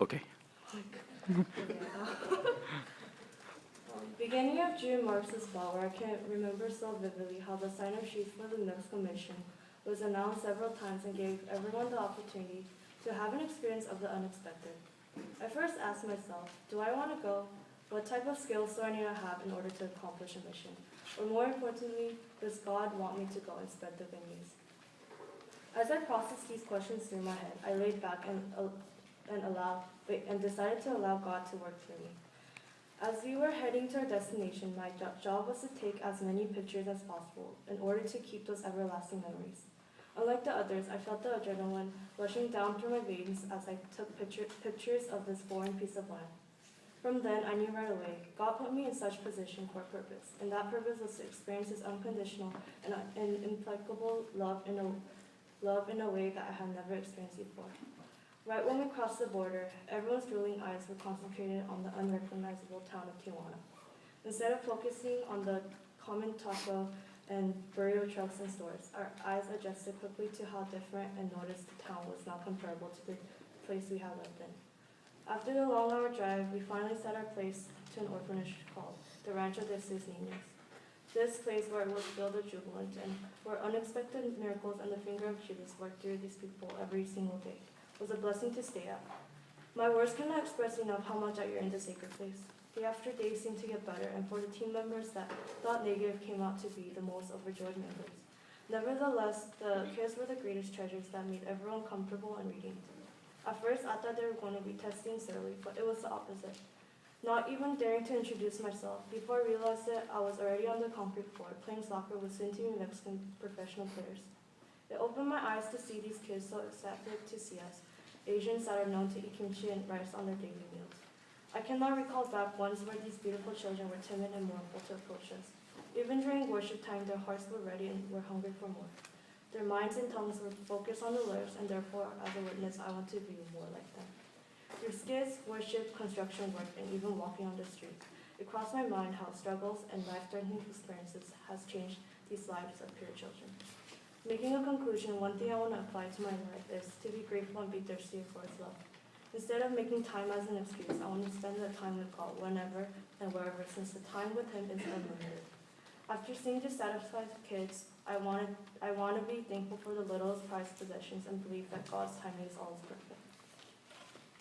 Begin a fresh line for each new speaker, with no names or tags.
Okay.
Beginning of June marks the spot where I can remember so vividly how the sign of sheets for the next commission was announced several times and gave everyone the opportunity to have an experience of the unexpected. I first asked myself, do I want to go? What type of skills do I need to have in order to accomplish a mission? Or more importantly, does God want me to go and spread the good news? As I processed these questions through my head, I laid back and decided to allow God to work through me. As we were heading to our destination, my job was to take as many pictures as possible in order to keep those everlasting memories. Unlike the others, I felt the adrenaline rushing down through my veins as I took pictures of this foreign piece of land. From then, I knew right away, God put me in such position for a purpose, and that purpose was to experience His unconditional and implacable love in a way that I had never experienced before. Right when we crossed the border, everyone's drooling eyes were concentrated on the unrecognizable town of Tijuana. Instead of focusing on the common taco and burrito trucks and stores, our eyes adjusted quickly to how different and noticed the town was not comparable to the place we had lived in. After the long-hour drive, we finally set our place to an orphanage called the Rancho de Sus Niños. This place where it was filled with jubilant and where unexpected miracles and the finger of Jesus worked through these people every single day was a blessing to stay at. My words cannot express enough how much I yearned the sacred place. Day after day seemed to get better, and for the team members that thought negative came out to be the most overjoyed members. Nevertheless, the kids were the greatest treasures that made everyone comfortable and redeemed. At first, I thought they were going to be testy and surly, but it was the opposite. Not even daring to introduce myself, before I realized it, I was already on the concrete floor, playing soccer with soon-to-be Mexican professional players. It opened my eyes to see these kids so excited to see us, Asians that are known to eat kimchi and rice on their daily meals. I cannot recall back once where these beautiful children were timid and mournful to approach us. Even during worship time, their hearts were ready and were hungry for more. Their minds and tongues were focused on the lips, and therefore, as a witness, I want to be more like them. Through skits, worship, construction work, and even walking on the street, it crossed my mind how struggles and life-threatening experiences has changed these lives of pure children. Making a conclusion, one thing I want to apply to my life is to be grateful and be thirsty for His love. Instead of making time as an excuse, I want to spend that time with God whenever and wherever, since the time with Him is unlimited. After seeing dissatisfied kids, I want to be thankful for the littlest prized possessions and believe that God's timing is always perfect.